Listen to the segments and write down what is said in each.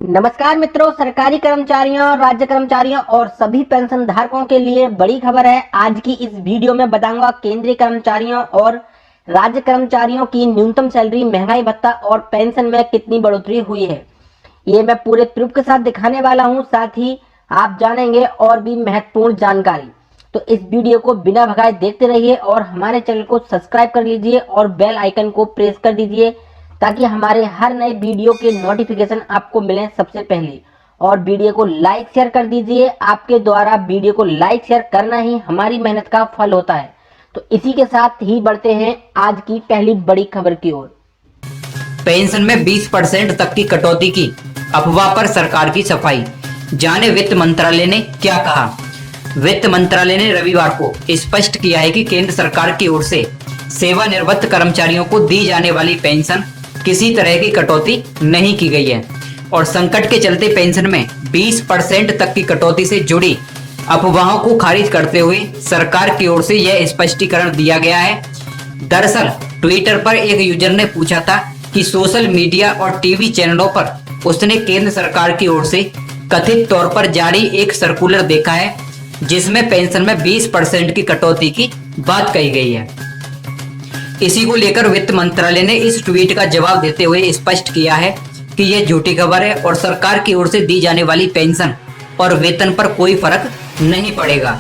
नमस्कार मित्रों, सरकारी कर्मचारियों, राज्य कर्मचारियों और सभी पेंशन धारकों के लिए बड़ी खबर है। आज की इस वीडियो में बताऊंगा केंद्रीय कर्मचारियों और राज्य कर्मचारियों की न्यूनतम सैलरी, महंगाई भत्ता और पेंशन में कितनी बढ़ोतरी हुई है। ये मैं पूरे प्रूफ के साथ दिखाने वाला हूं। साथ ही आप जानेंगे और भी महत्वपूर्ण जानकारी। तो इस वीडियो को बिना भगाए देखते रहिए और हमारे चैनल को सब्सक्राइब कर लीजिए और बेल आइकन को प्रेस कर दीजिए ताकि हमारे हर नए वीडियो के नोटिफिकेशन आपको मिले सबसे पहले। और वीडियो को लाइक शेयर कर दीजिए। आपके द्वारा वीडियो को लाइक शेयर करना ही हमारी मेहनत का फल होता है। तो इसी के साथ ही बढ़ते हैं आज की पहली बड़ी खबर की ओर। पेंशन में 20% तक की कटौती की अफवाह पर सरकार की सफाई। जाने वित्त मंत्रालय ने क्या कहा। वित्त मंत्रालय ने रविवार को स्पष्ट किया है कि केंद्र सरकार की ओर से सेवानिवृत्त कर्मचारियों को दी जाने वाली पेंशन किसी तरह की कटौती नहीं की गई है और संकट के चलते पेंशन में 20% तक की कटौती से जुड़ी अफवाहों को खारिज करते हुए सरकार की ओर से यह स्पष्टीकरण दिया गया है। दरअसल ट्विटर पर एक यूजर ने पूछा था कि सोशल मीडिया और टीवी चैनलों पर उसने केंद्र सरकार की ओर से कथित तौर पर जारी एक सर्कुलर देखा है जिसमें पेंशन में 20% की कटौती की बात कही गई है। इसी को लेकर वित्त मंत्रालय ने इस ट्वीट का जवाब देते हुए स्पष्ट किया है कि यह झूठी खबर है और सरकार की ओर से दी जाने वाली पेंशन और वेतन पर कोई फर्क नहीं पड़ेगा।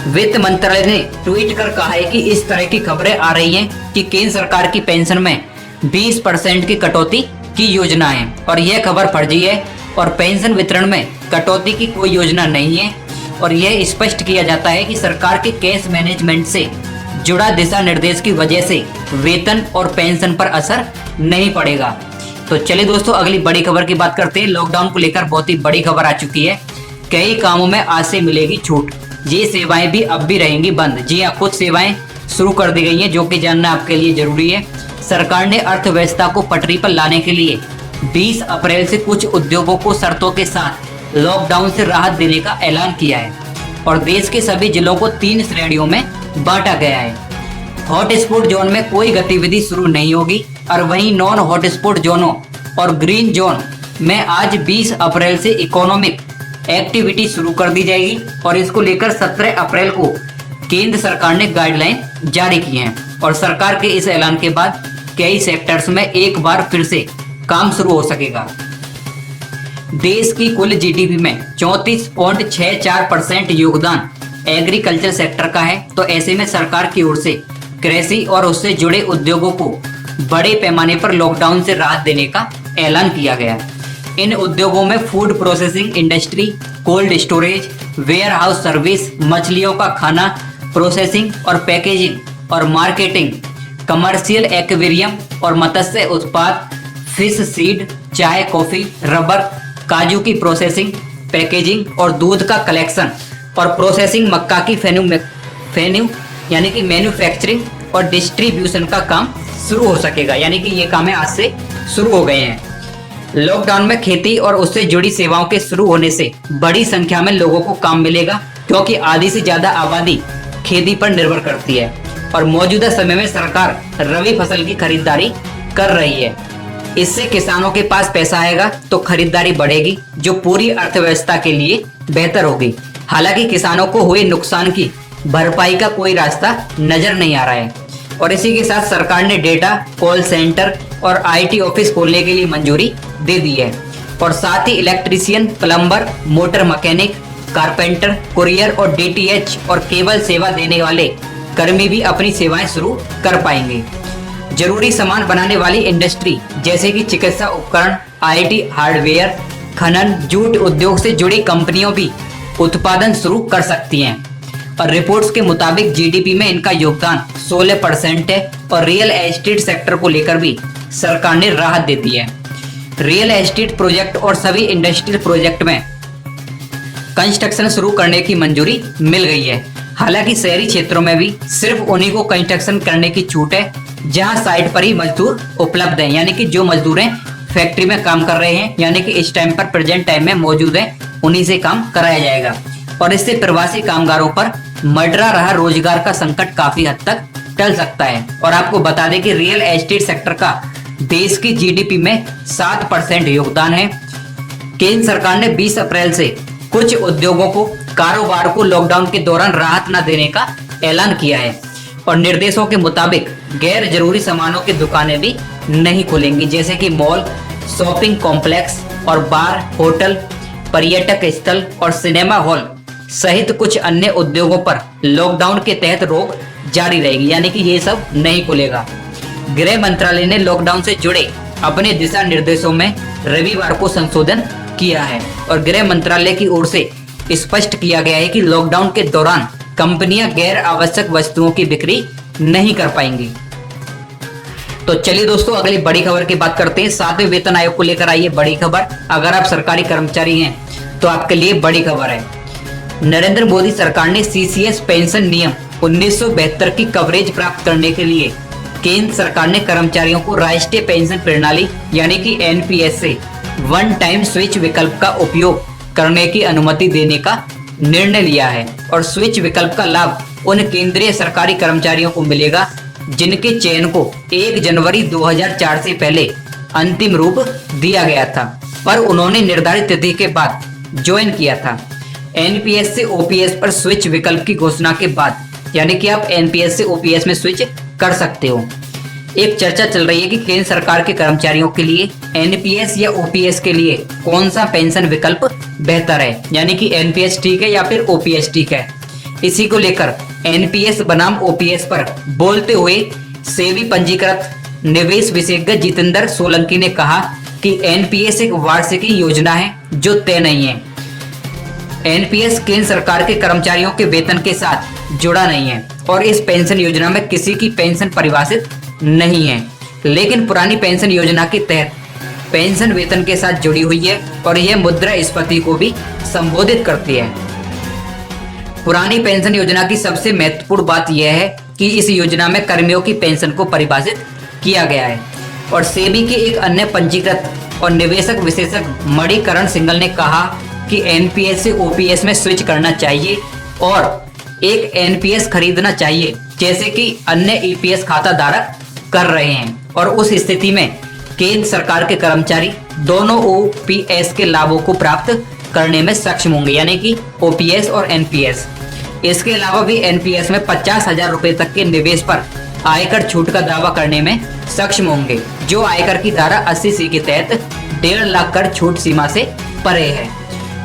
वित्त मंत्रालय ने ट्वीट कर कहा है कि इस तरह की खबरें आ रही हैं कि केंद्र सरकार की पेंशन में 20% की कटौती की योजना है और यह खबर फर्जी है और पेंशन वितरण में कटौती की कोई योजना नहीं है और यह स्पष्ट किया जाता है कि सरकार के कैश मैनेजमेंट से जुड़ा दिशा निर्देश की वजह से वेतन और पेंशन पर असर नहीं पड़ेगा। तो चलिए दोस्तों, अगली बड़ी खबर की बात करते हैं। लॉकडाउन को लेकर बहुत ही बड़ी खबर आ चुकी है। कई कामों में आज से मिलेगी छूट। ये सेवाएं भी अब भी रहेंगी बंद। जी हाँ, कुछ सेवाएं शुरू कर दी गई हैं जो कि जानना आपके लिए जरूरी है। सरकार ने अर्थव्यवस्था को पटरी पर लाने के लिए 20 अप्रैल से कुछ उद्योगों को शर्तों के साथ लॉकडाउन से राहत देने का ऐलान किया है और देश के सभी जिलों को 3 श्रेणियों में बांटा गया है। हॉटस्पॉट जोन में कोई गतिविधि शुरू नहीं होगी और वहीं नॉन हॉटस्पॉट जोनों और ग्रीन जोन में आज 20 अप्रैल से इकोनॉमिक एक्टिविटी शुरू कर दी जाएगी और इसको लेकर 17 अप्रैल को केंद्र सरकार ने गाइडलाइन जारी की हैं और सरकार के इस ऐलान के बाद कई सेक्टर्स में एक बार फिर से काम शुरू हो सकेगा। देश की कुल जीडीपी में 34.64% योगदान एग्रीकल्चर सेक्टर का है। तो ऐसे में सरकार की ओर से कृषि और उससे जुड़े उद्योगों को बड़े पैमाने पर लॉकडाउन से राहत देने का ऐलान किया गया। इन उद्योगों में food processing industry, cold storage, warehouse service, मछलियों का खाना प्रोसेसिंग और पैकेजिंग और मार्केटिंग, कमर्शियल एक्वेरियम और मत्स्य उत्पाद, फिश सीड, चाय, कॉफी, रबर, काजू की प्रोसेसिंग, पैकेजिंग और दूध का कलेक्शन और प्रोसेसिंग, मक्का की फेन्यू यानी कि मैन्युफैक्चरिंग और डिस्ट्रीब्यूशन का काम शुरू हो सकेगा। यानी कि ये काम आज से शुरू हो गए हैं। लॉकडाउन में खेती और उससे जुड़ी सेवाओं के शुरू होने से बड़ी संख्या में लोगों को काम मिलेगा क्योंकि आधी से ज्यादा आबादी खेती पर निर्भर करती है और मौजूदा समय में सरकार रबी फसल की खरीदारी कर रही है। इससे किसानों के पास पैसा आएगा तो खरीदारी बढ़ेगी जो पूरी अर्थव्यवस्था के लिए बेहतर होगी। हालांकि किसानों को हुए नुकसान की भरपाई का कोई रास्ता नजर नहीं आ रहा है और इसी के साथ सरकार ने डेटा, कॉल सेंटर और आईटी ऑफिस खोलने के लिए मंजूरी दे दी है और साथ ही electrician, plumber, motor mechanic, carpenter, courier और डीटीएच और केबल सेवा देने वाले कर्मी भी अपनी सेवाएं शुरू कर पाएंगे। जरूरी सामान बनाने वाली इंडस्ट्री जैसे कि चिकित्सा उपकरण, आईटी हार्डवेयर, खनन, जूट उद्योग से जुड़ी कंपनियों भी उत्पादन शुरू कर सकती हैं और रिपोर्ट्स के मुताबिक जीडीपी में इनका योगदान 16% है और रियल एस्टेट सेक्टर को लेकर भी सरकार ने राहत दे दी है। रियल एस्टेट प्रोजेक्ट और सभी इंडस्ट्रियल प्रोजेक्ट में कंस्ट्रक्शन शुरू करने की मंजूरी मिल गई है। हालांकि शहरी क्षेत्रों में भी सिर्फ उन्हीं को कंस्ट्रक्शन करने की छूट है जहां साइट पर ही मजदूर उपलब्ध हैं। यानी कि जो मजदूर हैं फैक्ट्री में काम कर रहे हैं, यानी कि इस टाइम पर प्रेजेंट टाइम में मौजूद है, उन्हीं से काम कराया जाएगा और इससे प्रवासी कामगारों पर मंडरा रहा रोजगार का संकट काफी हद तक टल सकता है। और आपको बता दें कि रियल एस्टेट सेक्टर का देश की जीडीपी में 7% योगदान है केंद्र सरकार ने 20 अप्रैल से कुछ उद्योगों को कारोबार को लॉकडाउन के दौरान राहत न देने का ऐलान किया है और निर्देशों के मुताबिक गैर जरूरी सामानों की दुकानें भी नहीं खुलेंगी, जैसे कि मॉल, शॉपिंग कॉम्प्लेक्स और बार, होटल, पर्यटक स्थल और सिनेमा हॉल सहित कुछ अन्य उद्योगों पर लॉकडाउन के तहत रोक जारी रहेगी, यानी कि ये सब नहीं खुलेगा। गृह मंत्रालय ने लॉकडाउन से जुड़े अपने दिशा निर्देशों में रविवार को संशोधन किया है और गृह मंत्रालय की ओर से स्पष्ट किया गया है कि लॉकडाउन के दौरान कंपनियां गैर आवश्यक वस्तुओं की बिक्री नहीं कर पाएंगी। तो चलिए दोस्तों, अगली बड़ी खबर की बात करते हैं। 7वें वेतन आयोग को लेकर आई है बड़ी खबर। अगर आप सरकारी कर्मचारी हैं तो आपके लिए बड़ी खबर है। नरेंद्र मोदी सरकार ने सीसीएस पेंशन नियम 1972 की कवरेज प्राप्त करने के लिए केंद्र सरकार ने कर्मचारियों को राष्ट्रीय पेंशन प्रणाली यानी कि एनपीएस से वन टाइम स्विच विकल्प का उपयोग करने की अनुमति देने का निर्णय लिया है और स्विच विकल्प का लाभ उन केंद्रीय सरकारी कर्मचारियों को मिलेगा जिनके चयन को 1 जनवरी 2004 से पहले अंतिम रूप दिया गया था, पर उन्होंने निर्धारित तिथि के बाद ज्वाइन किया था। एनपीएस से ओपीएस पर स्विच विकल्प की घोषणा के बाद, यानी कि आप एनपीएस से ओपीएस में स्विच कर सकते हो। एक चर्चा चल रही है कि केंद्र सरकार के कर्मचारियों के लिए एनपीएस या ओपीएस के लिए कौन सा पेंशन विकल्प बेहतर है, यानी कि एनपीएस ठीक है या फिर ओपीएस ठीक है। इसी को लेकर एनपीएस बनाम ओपीएस पर बोलते हुए सेबी पंजीकृत निवेश विशेषज्ञ जितेंद्र सोलंकी ने कहा कि एनपीएस एक वार्षिकी योजना है जो तय नहीं है। एनपीएस केंद्र सरकार के कर्मचारियों के वेतन के साथ जुड़ा नहीं है और इस पेंशन योजना में किसी की पेंशन परिभाषित नहीं है, लेकिन पुरानी पेंशन योजना के तहत पेंशन वेतन के साथ जुड़ी हुई है और यह मुद्रास्फीति को भी संबोधित करती है। पुरानी पेंशन योजना की सबसे महत्वपूर्ण बात यह है कि इस योजना में कर्मियों की पेंशन को परिभाषित किया गया है और सेबी के एक अन्य पंजीकृत और निवेशक विशेषज्ञ मणिकरण सिंघल ने कहा कि एनपीएस से ओपीएस में स्विच करना चाहिए और एक एनपीएस खरीदना चाहिए, जैसे कि अन्य ईपीएस खाता धारक कर रहे हैं और उस स्थिति में केंद्र सरकार के कर्मचारी दोनों ओपीएस के लाभों को प्राप्त करने में सक्षम होंगे, यानी कि ओपीएस और एनपीएस। इसके अलावा भी एनपीएस में 50,000 रुपए तक के निवेश पर आयकर छूट का दावा करने में सक्षम होंगे, जो आयकर की धारा 80C के तहत 1.5 लाख कर छूट सीमा से परे है।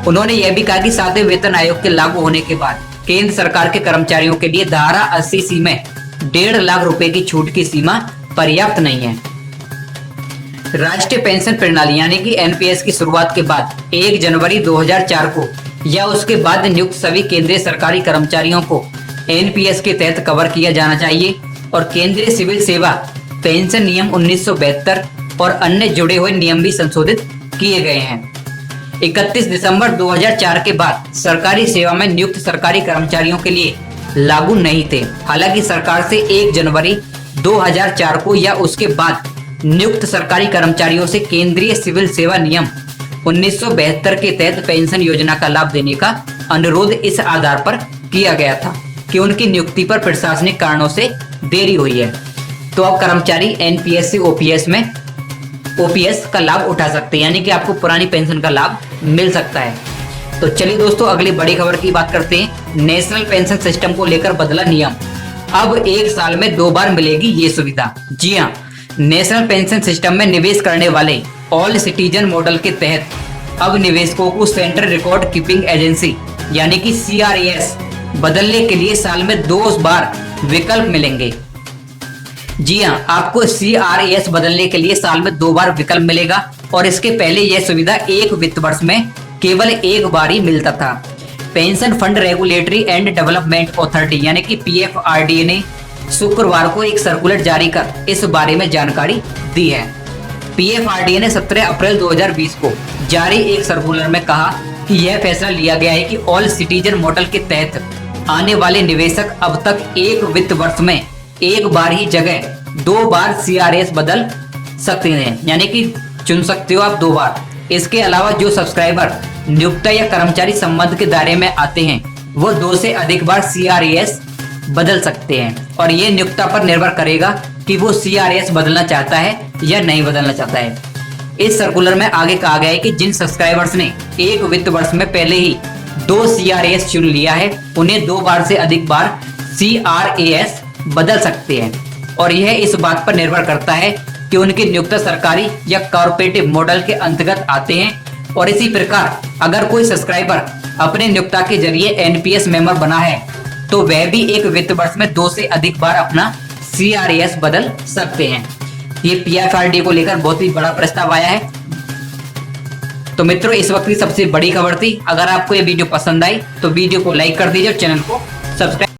उन्होंने यह भी कहा कि 7वें वेतन आयोग के लागू होने के बाद केंद्र सरकार के कर्मचारियों के लिए धारा 80C में 1.5 लाख रुपए की छूट की सीमा पर्याप्त नहीं है। राष्ट्रीय पेंशन प्रणाली यानी कि एनपीएस की शुरुआत के बाद 1 जनवरी 2004 को या उसके बाद नियुक्त सभी केंद्रीय सरकारी कर्मचारियों को एनपीएस के तहत कवर किया जाना चाहिए और केंद्रीय सिविल सेवा पेंशन नियम 1972 और अन्य जुड़े हुए नियम भी संशोधित किए गए हैं। 31 दिसंबर 2004 के बाद सरकारी सेवा में नियुक्त सरकारी कर्मचारियों के लिए लागू नहीं थे। हालांकि सरकार से 1 जनवरी 2004 को या उसके बाद नियुक्त सरकारी कर्मचारियों से केंद्रीय सिविल सेवा नियम 1972 के तहत पेंशन योजना का लाभ देने का अनुरोध इस आधार पर किया गया था कि उनकी नियुक्ति पर प्रशासनिक कारणों से देरी हुई है। तो अब कर्मचारी एनपीएस से ओपीएस का लाभ उठा सकते हैं, यानी कि आपको पुरानी पेंशन का लाभ मिल सकता है। तो चलिए दोस्तों, अगली बड़ी खबर की बात करते हैं। नेशनल पेंशन सिस्टम को लेकर बदला नियम, अब 1 साल में 2 बार मिलेगी ये सुविधा। जी हाँ, नेशनल पेंशन सिस्टम में निवेश करने वाले ऑल सिटीजन मॉडल के तहत अब निवेशकों को सेंट्रल रिकॉर्ड कीपिंग एजेंसी यानी कि CRAS बदलने के लिए साल में 2 बार विकल्प मिलेंगे। जी हाँ, आपको CRAS बदलने के लिए साल में 2 बार विकल्प मिलेगा और इसके पहले यह सुविधा 1 वित्त वर्ष में केवल 1 बार ही मिलता था। Pension fund regulatory and development authority यानी कि PFRDA ने शुक्रवार को एक सर्कुलर जारी कर इस बारे में जानकारी दी है। PFRDA ने 17 अप्रैल 2020 को जारी एक सर्कुलर में कहा कि यह फैसला लिया गया है कि ऑल सिटीजन मॉडल के तहत आने वाले निवेशक अब तक 1 वित्त वर्ष में 1 बार ही जगह 2 बार CRAS बदल सकते हैं, यानी कि चुन सकते हो आप 2 बार। इसके अलावा जो सब्सक्राइबर नियोक्ता या कर्मचारी संबंध के दायरे में आते हैं वो 2 से अधिक बार CRAS बदल सकते हैं और ये नियोक्ता पर निर्भर करेगा कि वो CRAS बदलना चाहता है या नहीं बदलना चाहता है। इस सर्कुलर में आगे कहा गया है कि जिन सब्सक्राइबर्स ने एक वित्त वर्ष में पहले ही 2 CRAS चुन लिया है, उन्हें 2 बार से अधिक बार CRAS बदल सकते हैं और यह इस बात पर निर्भर करता है कि उनकी नियुक्ति सरकारी या कॉर्पोरेटिव मॉडल के अंतर्गत आते हैं। और इसी प्रकार अगर कोई सब्सक्राइबर अपने नियोक्ता के जरिए NPS मेंबर बना है तो वह भी एक वित्त वर्ष में 2 से अधिक बार अपना CRAS बदल सकते हैं। ये PFRDA को लेकर बहुत ही बड़ा प्रस्ताव आया है। तो मित्रों, इस वक्त की सबसे बड़ी खबर थी। अगर आपको ये वीडियो पसंद आई तो वीडियो को लाइक कर दीजिए और चैनल को सब्सक्राइब